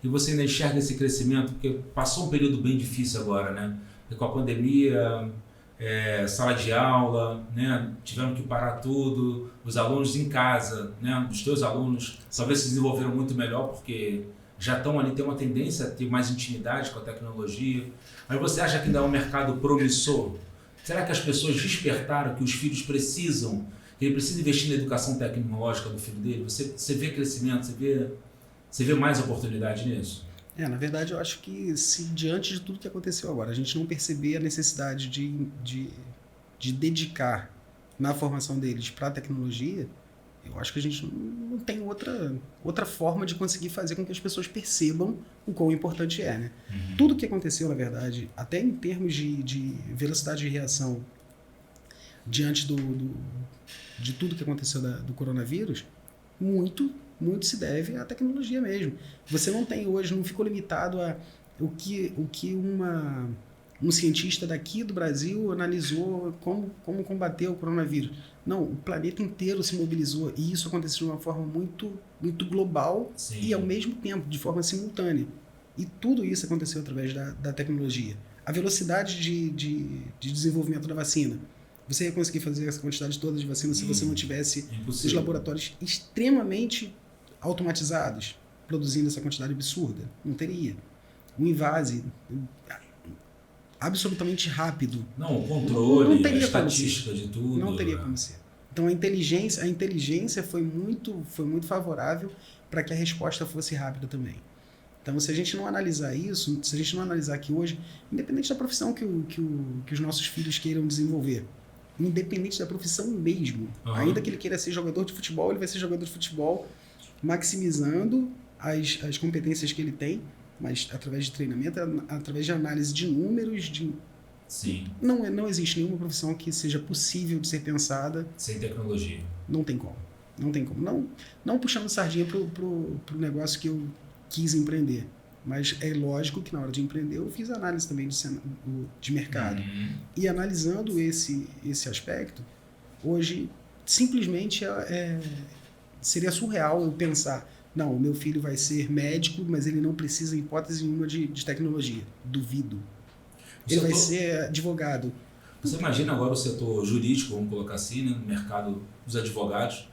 E você ainda enxerga esse crescimento, porque passou um período bem difícil agora, né? E com a pandemia, sala de aula, né? Tiveram que parar tudo, os alunos em casa, né? Os teus alunos talvez se desenvolveram muito melhor, porque já estão ali, tem uma tendência a ter mais intimidade com a tecnologia. Mas você acha que ainda é um mercado promissor? Será que as pessoas despertaram que os filhos precisam, que ele precisa investir na educação tecnológica do filho dele? Você vê crescimento, você vê mais oportunidade nisso? Na verdade, eu acho que se diante de tudo que aconteceu agora, a gente não perceber a necessidade de dedicar na formação deles para a tecnologia, eu acho que a gente não tem outra forma de conseguir fazer com que as pessoas percebam o quão importante é, né? Tudo que aconteceu, na verdade, até em termos de velocidade de reação diante de tudo que aconteceu do coronavírus, muito se deve à tecnologia mesmo. Você não tem hoje, não ficou limitado a o que um cientista daqui do Brasil analisou como combater o coronavírus. Não, o planeta inteiro se mobilizou e isso aconteceu de uma forma muito, muito global. Sim. E ao mesmo tempo, de forma simultânea. E tudo isso aconteceu através da tecnologia. A velocidade de desenvolvimento da vacina. Você ia conseguir fazer essa quantidade toda de vacina se você não tivesse os laboratórios extremamente automatizados, produzindo essa quantidade absurda. Não teria. O invase absolutamente rápido. Não, o controle, a estatística de tudo. Não teria como ser. Então a inteligência foi muito favorável para que a resposta fosse rápida também. Então, se a gente não analisar isso, se a gente não analisar que hoje, independente da profissão que os nossos filhos queiram desenvolver, independente da profissão mesmo, ainda que ele queira ser jogador de futebol, ele vai ser jogador de futebol maximizando as competências que ele tem, mas através de treinamento, através de análise de números, Sim. Não existe nenhuma profissão que seja possível de ser pensada sem tecnologia. Não tem como. Não tem como. Não puxando sardinha pro negócio que eu quis empreender. Mas é lógico que na hora de empreender eu fiz análise também de mercado. E analisando esse aspecto, hoje simplesmente seria surreal eu pensar, não, o meu filho vai ser médico, mas ele não precisa, em hipótese nenhuma, de tecnologia. Duvido. Ele vai ser advogado. Você imagina agora o setor jurídico, vamos colocar assim, né, no mercado dos advogados,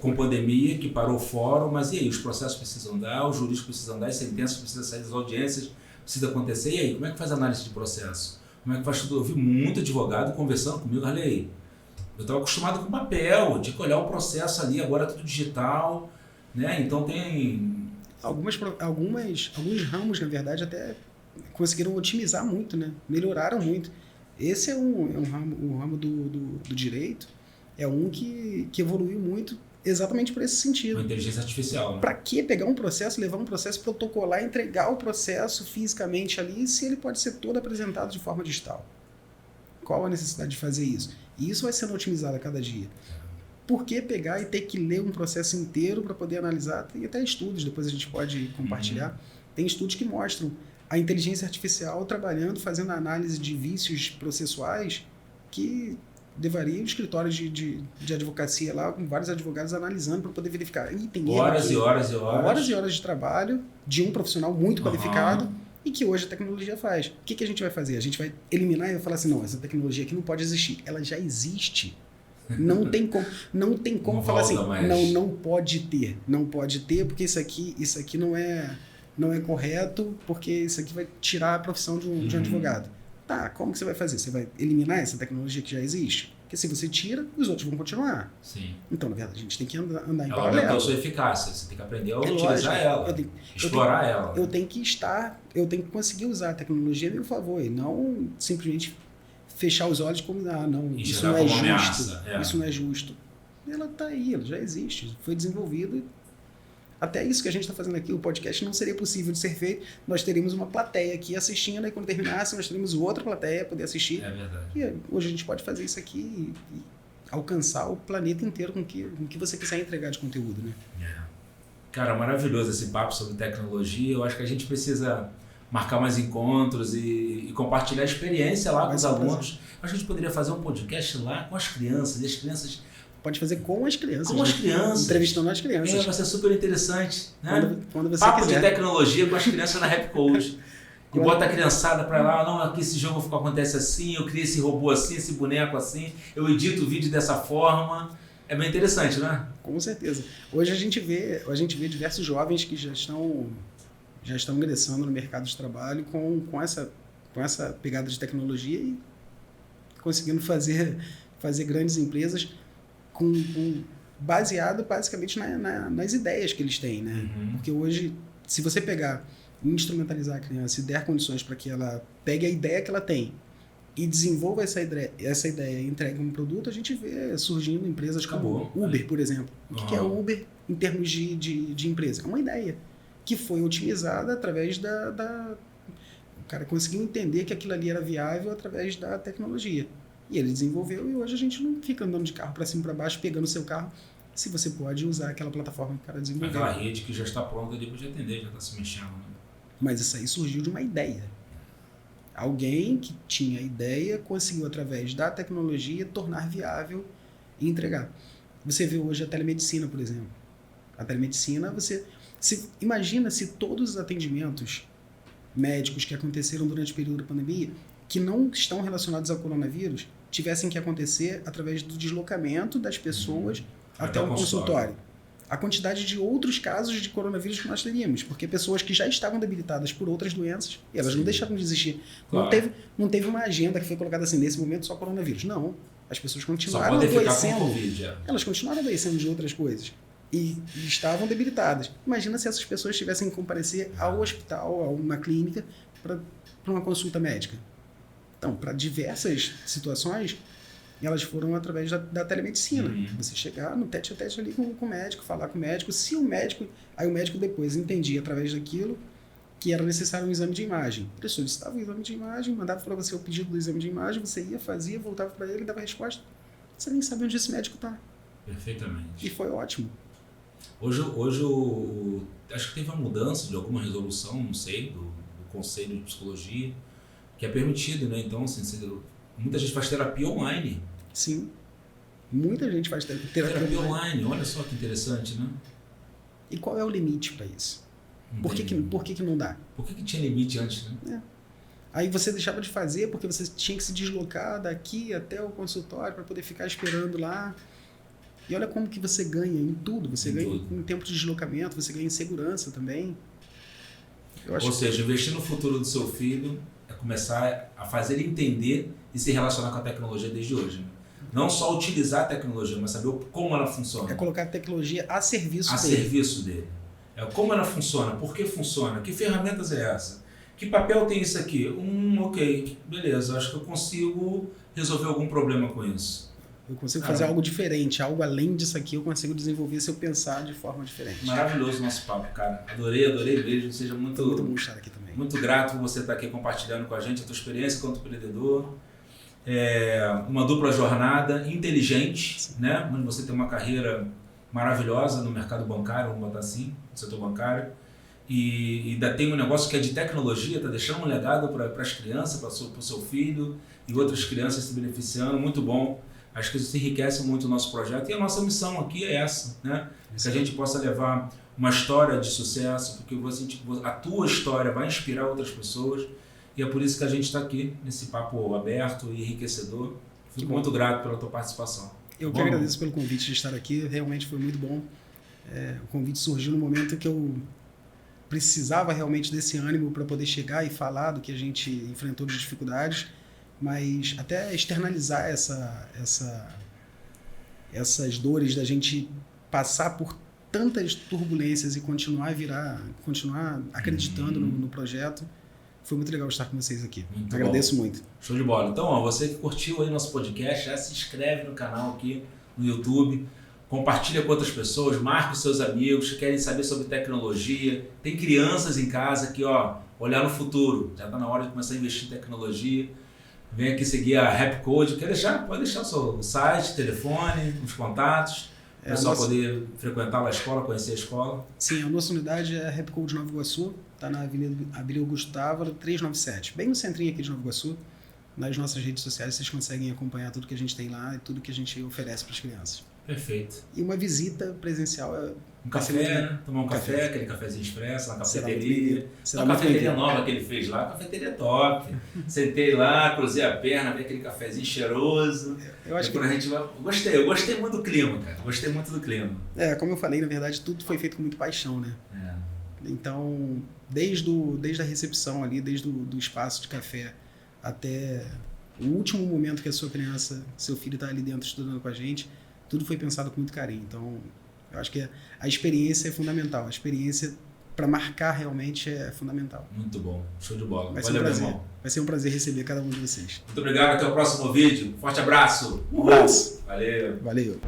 com pandemia, que parou o fórum, mas e aí? Os processos precisam andar, os jurídicos precisam andar, as sentenças precisam sair das audiências, precisa acontecer. E aí, como é que faz análise de processo? Como é que faz tudo? Eu vi muito advogado conversando comigo, olha aí, eu estava acostumado com papel, tinha que olhar o processo ali, agora é tudo digital, né? Então tem... Alguns ramos, na verdade, até conseguiram otimizar muito, né? Melhoraram muito. Esse é um ramo do direito, é um que evoluiu muito exatamente por esse sentido. Uma inteligência artificial, né? Para que pegar um processo, levar um processo, protocolar, entregar o processo fisicamente ali, se ele pode ser todo apresentado de forma digital? Qual a necessidade de fazer isso? E isso vai sendo otimizado a cada dia. Por que pegar e ter que ler um processo inteiro para poder analisar? Tem até estudos, depois a gente pode compartilhar. Tem estudos que mostram a inteligência artificial trabalhando, fazendo análise de vícios processuais que levaria o escritório de advocacia lá, com vários advogados analisando para poder verificar. E tem horas e horas e horas. Horas e horas de trabalho de um profissional muito qualificado e que hoje a tecnologia faz. O que a gente vai fazer? A gente vai eliminar e vai falar assim, não, essa tecnologia aqui não pode existir. Ela já existe. Não tem como falar assim, não pode ter, porque isso aqui não é correto, porque isso aqui vai tirar a profissão de um advogado. Tá, como que você vai fazer? Você vai eliminar essa tecnologia que já existe? Porque se você tira, os outros vão continuar. Sim. Então, na verdade, a gente tem que andar em paralelo. Ela aumentou a sua eficácia, você tem que aprender a utilizar ela, explorar ela. Eu tenho que conseguir usar a tecnologia a meu favor, e não simplesmente fechar os olhos como, isso não é justo. Isso não é justo. Ela está aí, ela já existe, foi desenvolvida. Até isso que a gente está fazendo aqui, o podcast não seria possível de ser feito. Nós teríamos uma plateia aqui assistindo, e quando terminasse, nós teríamos outra plateia para poder assistir. É verdade. E hoje a gente pode fazer isso aqui e alcançar o planeta inteiro com o que você quiser entregar de conteúdo, né? Cara, maravilhoso esse papo sobre tecnologia. Eu acho que a gente precisa marcar mais encontros e compartilhar a experiência lá com os alunos. Acho que a gente poderia fazer um podcast lá com as crianças, e as crianças... Pode fazer com as crianças. Com as crianças. Entrevistando as crianças. Vai ser super interessante. Né? Quando você papo quiser. De tecnologia com as crianças na Rap Coach. E bota a criançada pra lá, não, aqui esse jogo acontece assim, eu criei esse robô assim, esse boneco assim, eu edito o vídeo dessa forma. É bem interessante, né? Com certeza. Hoje a gente vê diversos jovens que já estão ingressando no mercado de trabalho com essa pegada de tecnologia e conseguindo fazer grandes empresas baseado basicamente nas ideias que eles têm, né? Porque hoje, se você pegar e instrumentalizar a criança e der condições para que ela pegue a ideia que ela tem e desenvolva essa ideia e entregue um produto, a gente vê surgindo empresas como Uber, por exemplo. O que é o Uber em termos de empresa? É uma ideia que foi otimizada através o cara conseguiu entender que aquilo ali era viável através da tecnologia. E ele desenvolveu, e hoje a gente não fica andando de carro para cima e para baixo, pegando o seu carro, se você pode usar aquela plataforma que o cara desenvolveu. Aquela rede que já está pronta depois de atender, já está se mexendo. Né? Mas isso aí surgiu de uma ideia. Alguém que tinha ideia conseguiu, através da tecnologia, tornar viável e entregar. Você vê hoje a telemedicina, por exemplo. A telemedicina, imagina se todos os atendimentos médicos que aconteceram durante o período da pandemia, que não estão relacionados ao coronavírus, tivessem que acontecer através do deslocamento das pessoas até o consultório. A quantidade de outros casos de coronavírus que nós teríamos, porque pessoas que já estavam debilitadas por outras doenças, elas não deixaram de existir. Claro. Não teve uma agenda que foi colocada assim, nesse momento só coronavírus. Não. As pessoas continuaram adoecendo. Elas continuaram adoecendo de outras coisas. E estavam debilitadas. Imagina se essas pessoas tivessem que comparecer ao hospital, a uma clínica, para uma consulta médica. Então, para diversas situações, E elas foram através da telemedicina. Você chegar no tete a tete ali com o médico, falar com o médico. Se o médico... Aí o médico depois entendia através daquilo que era necessário um exame de imagem. Ele solicitava o exame de imagem, mandava para você o pedido do exame de imagem, você ia, fazia, voltava para ele, dava a resposta. Você nem sabe onde esse médico está. Perfeitamente. E foi ótimo. Hoje acho que teve uma mudança de alguma resolução, não sei, do Conselho de Psicologia, que é permitido, né? Então, assim, muita gente faz terapia online. Sim. Muita gente faz terapia online. Olha só que interessante, né? E qual é o limite para isso? Por que não dá? Por que tinha limite antes, né? Aí você deixava de fazer porque você tinha que se deslocar daqui até o consultório para poder ficar esperando lá. E olha como que você ganha em tudo. Você ganha em tempo de deslocamento, você ganha em segurança também. Ou seja, investir no futuro do seu filho é começar a fazer ele entender e se relacionar com a tecnologia desde hoje. Né? Não só utilizar a tecnologia, mas saber como ela funciona. É colocar a tecnologia a serviço dele. Serviço dele. É como ela funciona, por que funciona, que ferramentas é essa, que papel tem isso aqui. Ok, beleza, acho que eu consigo resolver algum problema com isso. Eu consigo fazer algo diferente, algo além disso aqui eu consigo desenvolver se eu pensar de forma diferente. Maravilhoso o nosso papo, cara. Adorei mesmo. Seja muito bom estar aqui também. Muito grato por você estar aqui compartilhando com a gente a tua experiência quanto empreendedor. Uma dupla jornada inteligente, né? Onde você tem uma carreira maravilhosa no mercado bancário, vamos botar assim, no setor bancário. E ainda tem um negócio que é de tecnologia, está deixando um legado para as crianças, para o seu filho e outras crianças se beneficiando. Muito bom. Acho que isso enriquece muito o nosso projeto e a nossa missão aqui é essa, né? Que a gente possa levar uma história de sucesso, porque a tua história vai inspirar outras pessoas e é por isso que a gente está aqui nesse papo aberto e enriquecedor. Fico muito grato pela tua participação. Eu que agradeço pelo convite de estar aqui, realmente foi muito bom. O convite surgiu no momento que eu precisava realmente desse ânimo para poder chegar e falar do que a gente enfrentou de dificuldades, mas até externalizar essas dores da gente passar por tantas turbulências e continuar acreditando no projeto. Foi muito legal estar com vocês aqui. Agradeço muito. Show de bola. Então, você que curtiu aí nosso podcast, já se inscreve no canal aqui no YouTube, compartilha com outras pessoas, marca os seus amigos que querem saber sobre tecnologia. Tem crianças em casa aqui, olhar no futuro. Já está na hora de começar a investir em tecnologia. Vem aqui seguir a Rapcode. Pode deixar o seu site, telefone, os contatos, para o pessoal poder frequentar a escola, conhecer a escola. Sim, a nossa unidade é a Rapcode Nova Iguaçu, está na Avenida Abílio Augusto Távora, 397, bem no centrinho aqui de Nova Iguaçu. Nas nossas redes sociais vocês conseguem acompanhar tudo que a gente tem lá e tudo que a gente oferece para as crianças. Perfeito. E uma visita presencial. Um café, né? Tomar um café, aquele cafezinho expresso, na cafeteria. Uma cafeteria nova que ele fez lá, cafeteria top. Sentei lá, cruzei a perna, vi aquele cafezinho cheiroso. Eu acho que a gente vai... Eu gostei muito do clima, cara. Gostei muito do clima. Como eu falei, na verdade, tudo foi feito com muito paixão, né? Então, desde a recepção ali, desde o espaço de café até o último momento que a sua criança, seu filho está ali dentro estudando com a gente, tudo foi pensado com muito carinho. Então, eu acho que a experiência é fundamental. A experiência, para marcar realmente, é fundamental. Muito bom. Show de bola. Valeu, meu irmão. Vai ser um prazer receber cada um de vocês. Muito obrigado. Até o próximo vídeo. Forte abraço. Um abraço. Valeu. Valeu.